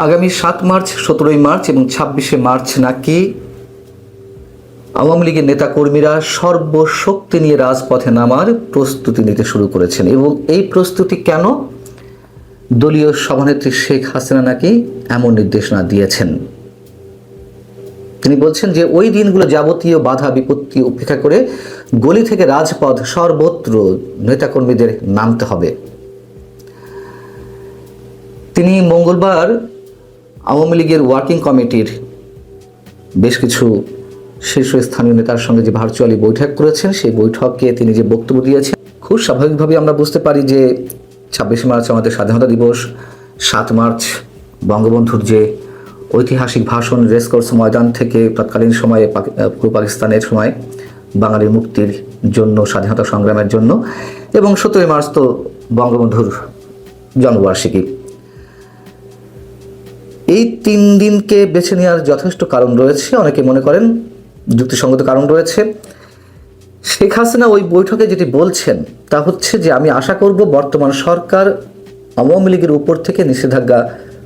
আগামী 7 March, 17 March এবং 26শে March নাকি আওয়ামী লীগের নেতাকর্মীরা সর্বশক্তি নিয়ে রাজপথে নামার প্রস্তুতি নিতে শুরু করেছেন। এবং এই প্রস্তুতি কেন? দলীয় সভানেত্রী শেখ হাসিনা নাকি এমন নির্দেশনা দিয়েছেন। তিনি বলছেন যে ওই দিনগুলো যাবতীয় বাধা বিপত্তি উপেক্ষা করে গলি থেকে রাজপথ সর্বত্র নেতাকর্মীদের নামতে হবে। তিনি মঙ্গলবার আওয়ামী লীগের ওয়ার্কিং কমিটির বেশ কিছু শীর্ষস্থানীয় নেতার সঙ্গে যে ভার্চুয়ালি বৈঠক করেছেন, সেই বৈঠকে তিনি যে বক্তব্য দিয়েছেন, খুব স্বাভাবিকভাবে আমরা বুঝতে পারি যে 26শে মার্চ আমাদের স্বাধীনতা দিবস, 7 মার্চ বঙ্গবন্ধুর যে ঐতিহাসিক ভাষণ রেসকোর্স ময়দান থেকে তৎকালীন সময়ে পূর্ব পাকিস্তানের সময় বাঙালির মুক্তির জন্য, স্বাধীনতা সংগ্রামের জন্য, এবং 17 মার্চ তো বঙ্গবন্ধুর জন্মবার্ষিকী। এই 3 দিনকে বেছে নেওয়ার যথেষ্ট কারণ রয়েছে, অনেকে মনে করেন যুক্তিসঙ্গত কারণ রয়েছে। শেখ হাসিনা ওই বৈঠকে যেটি বলছেন তা হচ্ছে যে আমি আশা করব বর্তমান সরকার আওয়ামী লীগের উপর থেকে নিষেধাজ্ঞা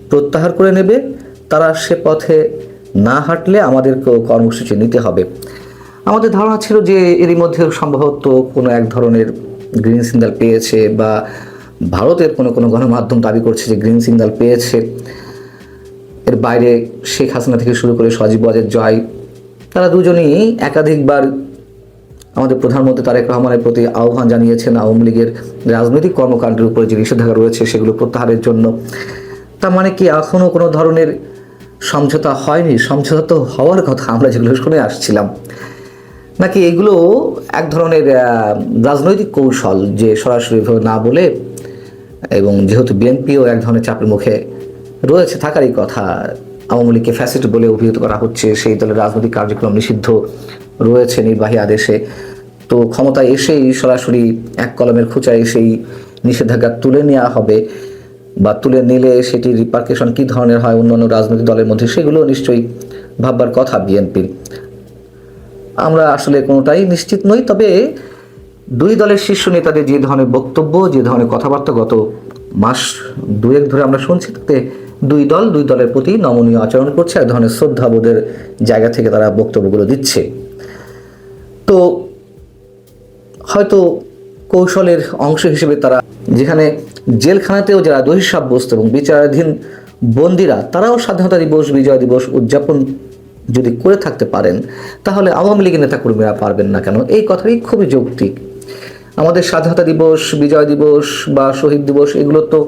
প্রত্যাহার করে নেবে, তারা সে পথে না হাঁটলে আমাদেরকেও কর্মসূচি নিতে হবে। আমাদের ধারণা ছিল যে এরই মধ্যে সম্ভবত কোনো এক ধরনের গ্রিন সিগন্যাল পেয়েছে, বা ভারতের কোনো গণমাধ্যম দাবি করছে যে গ্রিন সিগন্যাল পেয়েছে। এর বাইরে শেখ হাসিনা থেকে শুরু করে সজীব ওয়াজেদ জয়, তারা দুজনেই একাধিকবার আমাদের প্রধানমন্ত্রী তারেক রহমানের প্রতি আহ্বান জানিয়েছেন আওয়ামী লীগের রাজনৈতিক কর্মকাণ্ডের উপরে যে নিষেধাজ্ঞা রয়েছে সেগুলো প্রত্যাহারের জন্য। তার মানে কি এখনও কোনো ধরনের সমঝোতা হয়নি? সমঝোতা তো হওয়ার কথা, আমরা যেগুলো শুনে আসছিলাম। নাকি এগুলো এক ধরনের রাজনৈতিক কৌশল, যে সরাসরিভাবে না বলে, এবং যেহেতু বিএনপিও এক ধরনের চাপের মুখে রয়েছে, থাকারই কথা, আওয়ামী লীগকে ফ্যাসিস্ট বলে অভিহিত করা হচ্ছে, সেই দলের রাজনৈতিক কার্যক্রম নিষিদ্ধ রয়েছে নির্বাহী আদেশে, তো ক্ষমতায় এসেই সরাসরি এক কলমের খোঁচায় এসেই নিষেধাজ্ঞা তুলে নেওয়া হবে, বা তুলে নিলে সেটির রিপার্কেশন কী ধরনের হয় অন্যান্য রাজনৈতিক দলের মধ্যে, সেগুলো নিশ্চয়ই ভাববার কথা বিএনপির। আমরা আসলে কোনোটাই নিশ্চিত নই। তবে দুই দলের শীর্ষ নেতাদের যে ধরনের বক্তব্য, যে ধরনের কথাবার্তা গত মাস 2 ধরে আমরা শুনছি, তাতে দুই দলের প্রতি নমনীয় আচরণ করছে, এক ধরনের শ্রদ্ধাবোধের জায়গা থেকে তারা বক্তব্যগুলো দিচ্ছে। তো হয়তো কৌশলের অংশ হিসেবে তারা, যেখানে জেলখানাতেও যারা দোষী সাব্যস্ত এবং বিচারাধীন বন্দীরা, তারাও স্বাধীনতা দিবস, বিজয় দিবস উদযাপন যদি করে থাকতে পারেন, তাহলে আওয়ামী লীগের নেতাকর্মীরা পারবেন না কেন? এই কথাই খুবই যৌক্তিক। আমাদের স্বাধীনতা দিবস, বিজয় দিবস বা শহীদ দিবস, এগুলো তো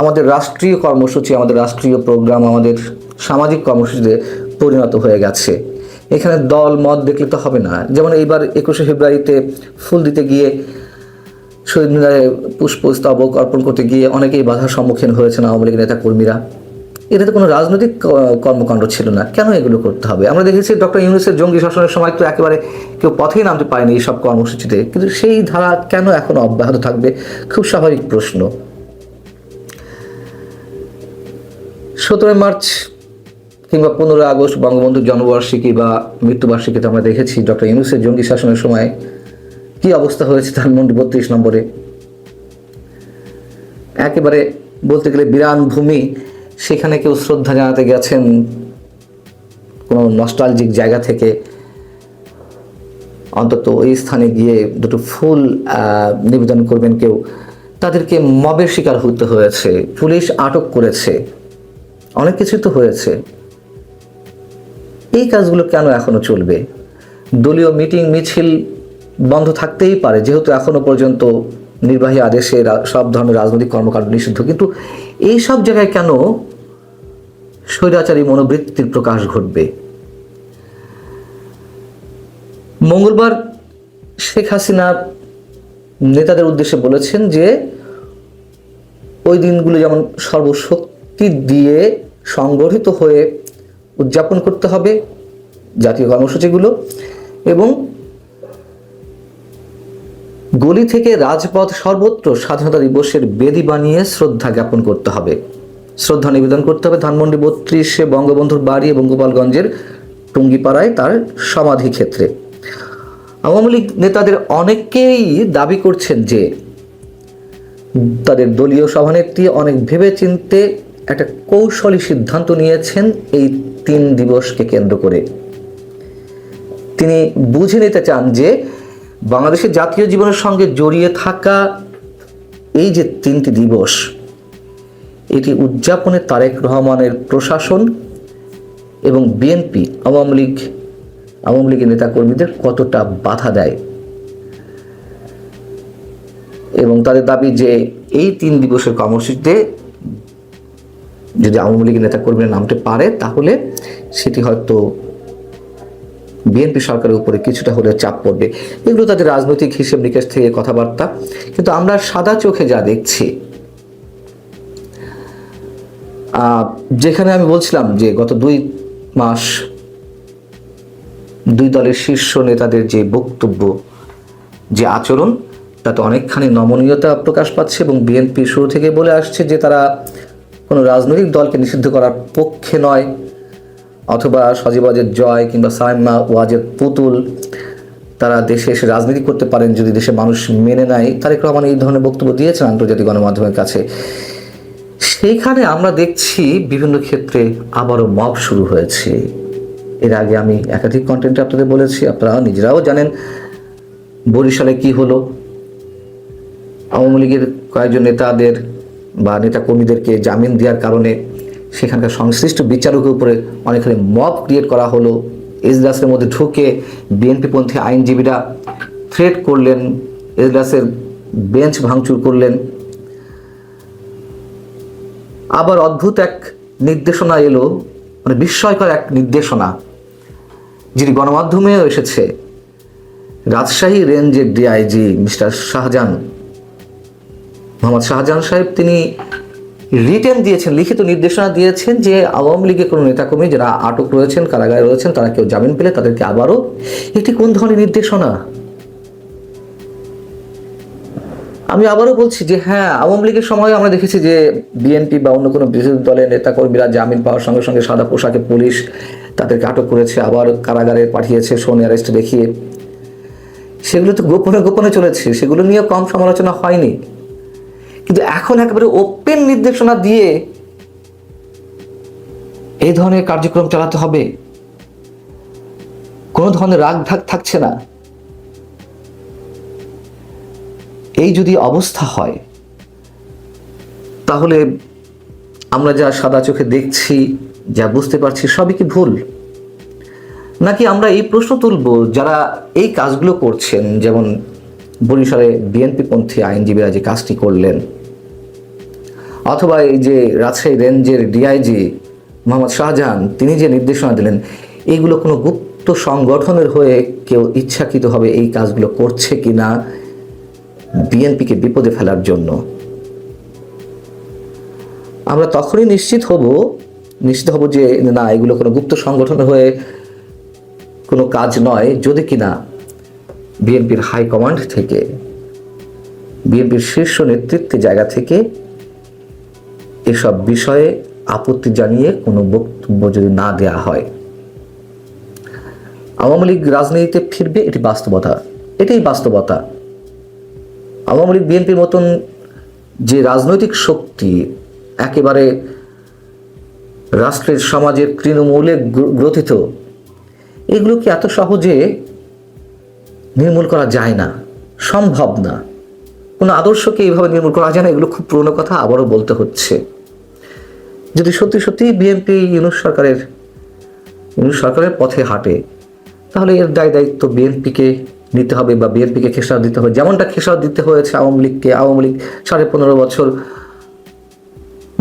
আমাদের রাষ্ট্রীয় কর্মসূচি, আমাদের রাষ্ট্রীয় প্রোগ্রাম, আমাদের সামাজিক কর্মসূচিতে পরিণত হয়ে গেছে। এখানে দল মত দেখলে তো হবে না। যেমন এইবার 21শে ফেব্রুয়ারিতে ফুল দিতে গিয়ে, শহীদ মিনারে পুষ্পস্তবক অর্পণ করতে গিয়ে অনেকেই বাধার সম্মুখীন হয়েছেন আওয়ামী লীগের নেতাকর্মীরা। এটা তো কোনো রাজনৈতিক কর্মকাণ্ড ছিল না, কেন এগুলো করতে হবে? আমরা দেখেছি ডক্টর ইউনূসের জঙ্গি শাসনের সময় তো একেবারে কেউ পথেই নামতে পারেনি এইসব কর্মসূচিতে, কিন্তু সেই ধারা কেন এখনো অব্যাহত থাকবে? খুব স্বাভাবিক প্রশ্ন। 17 মার্চ কিংবা 15 আগস্ট বঙ্গবন্ধুর জন্মবার্ষিকী বা মৃত্যুবার্ষিকীতে আমরা দেখেছি ডক্টর ইউনূসের জঙ্গি শাসনের সময় কি অবস্থা হয়েছে ধানমন্ডি 32 নম্বরে। একেবারে বলতে গেলে বিরান ভূমি, সেখানে কেউ শ্রদ্ধা জানাতে গেছেন কোনো নস্টালজিক জায়গা থেকে, অন্তত ওই স্থানে গিয়ে দুটো ফুল নিবেদন করবেন কেউ, তাদেরকে মবের শিকার হতে হয়েছে, পুলিশ আটক করেছে, অনেক কিছু তো হয়েছে। এই কাজগুলো কেন এখনো চলবে? দলীয় মিটিং মিছিল বন্ধ থাকতেই পারে, যেহেতু এখনো পর্যন্ত নির্বাহী আদেশে সব ধরনের রাজনৈতিক কর্মকাণ্ড নিষিদ্ধ, কিন্তু এই সব জায়গায় কেন স্বৈরাচারী মনোবৃত্তির প্রকাশ ঘটবে? মঙ্গলবার শেখ হাসিনা নেতাদের উদ্দেশ্যে বলেছেন যে ওই দিনগুলো যেমন সর্বশক্তি দিয়ে সংগঠিত হয়ে উদযাপন করতে হবে জাতীয় কর্মসূচিগুলো, এবং গলি থেকে রাজপথ সর্বত্র স্বাধীনতা দিবসের বেদি বানিয়ে শ্রদ্ধা জ্ঞাপন করতে হবে, শ্রদ্ধা নিবেদন করতে হবে ধানমন্ডি 32-এ বঙ্গবন্ধুর বাড়ি এবং গোপালগঞ্জের টুঙ্গিপাড়ায় তার সমাধি ক্ষেত্রে। আওয়ামী লীগ নেতাদের অনেকেই দাবি করছেন যে তাদের দলীয় সভানেত্রী অনেক ভেবে চিনতে একটা কৌশলী সিদ্ধান্ত নিয়েছেন এই 3 দিবসকে কেন্দ্র করে। তিনি বুঝে নিতে চান যে বাংলাদেশের জাতীয় জীবনের সঙ্গে জড়িয়ে থাকা এই যে 3টি দিবস, এটি উদযাপনে তারেক রহমানের প্রশাসন এবং বিএনপি আওয়ামী লীগের নেতাকর্মীদের কতটা বাধা দেয়, এবং তাদের দাবি যে এই 3 দিবসের কর্মসূচিতে যদি আওয়ামী লীগের নেতাকর্মীরা নামতে পারে তাহলে সেটি হয়তো বিএনপি সরকারের উপরে কিছুটা হলে চাপ পড়বে। এগুলো তাদের রাজনৈতিক হিসেব নিকেশ থেকে কথাবার্তা, কিন্তু আমরা সাদা চোখে যা দেখছি, যেখানে আমি বলছিলাম যে গত 2 মাস 2 দলের শীর্ষ নেতাদের যে বক্তব্য, যে আচরণ, তাতে অনেকখানি নমনীয়তা প্রকাশ পাচ্ছে এবং বিএনপি শুরু থেকে বলে আসছে যে তারা কোনো রাজনৈতিক দলকে নিষিদ্ধ করার পক্ষে নয়, অথবা সজীব ওয়াজেদ জয় কিংবা সাইমা ওয়াজেদ পুতুল তারা দেশে এসে রাজনীতি করতে পারেন যদি দেশের মানুষ মেনে নেয়। তারেক রহমান এই ধরনের বক্তব্য দিয়েছেন আন্তর্জাতিক গণমাধ্যমের কাছে। সেইখানে আমরা দেখছি বিভিন্ন ক্ষেত্রে আবারও মব শুরু হয়েছে। এর আগে আমি একাধিক কন্টেন্টে আপনাদের বলেছি, আপনারা নিজেরাও জানেন বরিশালে কি হলো। আওয়ামী লীগের কয়েকজন নেতাদের বা নেতাকর্মীদেরকে জামিন দেওয়ার কারণে সেখানকার সংশ্লিষ্ট বিচারকের উপরে অনেকখানি মব ক্রিয়েট করা হলো। এজলাসের মধ্যে ঢুকে বিএনপিপন্থী আইনজীবীরা থ্রেট করলেন, এজলাসের বেঞ্চ ভাঙচুর করলেন। আবার অদ্ভুত এক নির্দেশনা এলো, মানে বিস্ময়কর এক নির্দেশনা, যেটি গণমাধ্যমেও এসেছে। রাজশাহী রেঞ্জের ডিআইজি মিস্টার শাহজাহান, মোহাম্মদ শাহজাহান সাহেব, তিনি রিটেন দিয়েছেন, লিখিত নির্দেশনা দিয়েছেন যে আওয়ামী লীগের কোনো নেতাকর্মী যারা আটক রয়েছেন, কারাগারে রয়েছেন, তারা কেউ জামিন পেলে তাদেরকে আবারও, এটি কোন ধরনের নির্দেশনা? আমি আবারও বলছি যে হ্যাঁ, আওয়ামী লীগের সময় আমরা দেখেছি যে বিএনপি বা অন্য কোনো বিরোধী দলের নেতাকর্মীরা জামিন পাওয়ার সঙ্গে সঙ্গে সাদা পোশাকে পুলিশ তাদেরকে আটক করেছে, আবার কারাগারে পাঠিয়েছে সোনি অ্যারেস্ট দেখিয়ে। সেগুলো তো গোপনে গোপনে চলেছে, সেগুলো নিয়ে কম সমালোচনা হয়নি। কিন্তু এখন একেবারে ওপেন নির্দেশনা দিয়ে এই ধরনের কার্যক্রম চালাতে হবে, কোনো ধরনের রাগ ঢাক থাকছে না। এই যদি অবস্থা হয় তাহলে আমরা যা সাদা চোখে দেখছি, যা বুঝতে পারছি, সবই কি ভুল? নাকি আমরা এই প্রশ্ন তুলব যারা এই কাজগুলো করছেন, যেমন বরিশালে বিএনপিপন্থী আইনজীবীরা যে কাজটি করলেন, অথবা এই যে রাজশাহী রেঞ্জের ডিআইজি মোহাম্মদ শাহজাহান তিনি যে নির্দেশনা দিলেন, এইগুলো কোনো গুপ্ত সংগঠনের হয়ে কেউ ইচ্ছাকৃতভাবে এই কাজগুলো করছে কিনা বিএনপিকে বিপদে ফেলার জন্য? আমরা তখনই নিশ্চিত হব যে না, এগুলো কোনো গুপ্ত সংগঠনের হয়ে কোনো কাজ নয়, যদি কিনা বিএনপির হাইকমান্ড থেকে, বিএনপির শীর্ষ নেতৃত্বের জায়গা থেকে এসব বিষয়ে আপত্তি জানিয়ে কোনো বক্তব্য যদি না দেয়া হয়। আওয়ামী লীগ রাজনীতিতে ফিরবে, এটাই বাস্তবতা। আওয়ামী লীগ বিএনপির মতন যে রাজনৈতিক শক্তি একেবারে রাষ্ট্রের সমাজের তৃণমূলে গ্রথিত, এগুলো কি এত সহজে নির্মূল করা যায় না, সম্ভব না। কোনো আদর্শকে এইভাবে নির্মূল করা যায় না। এগুলো খুব পুরনো কথা, আবারও বলতে হচ্ছে। যদি সত্যি সত্যি বিএনপি ইউনূস সরকারের পথে হাঁটে, তাহলে এর দায়িত্ব বিএনপিকে নিতে হবে বা বিএনপিকে খেসারত দিতে হবে, যেমনটা খেসারত দিতে হয়েছে আওয়ামী লীগকে। আওয়ামী লীগ 15.5 বছর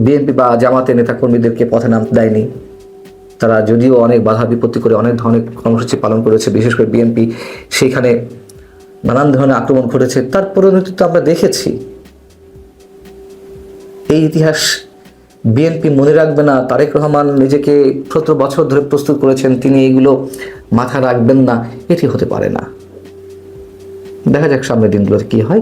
বিএনপি বা জামাতের নেতাকর্মীদেরকে পথে নামতে দেয়নি। তারা যদিও অনেক বাধা বিপত্তি করে অনেক ধরনের কর্মসূচি পালন করেছে, বিশেষ করে বিএনপি সেখানে নানান ধরনের আক্রমণ ঘটেছে, তার পরিণতি তো আমরা দেখেছি। এই ইতিহাস বিএনপি মনে রাখবে না? তারেক রহমান নিজেকে 17 বছর ধরে প্রস্তুত করেছেন, তিনি এগুলো মাথায় রাখবেন না? এটি হতে পারে না। দেখা যাক সামনের দিনগুলোতে কি হয়।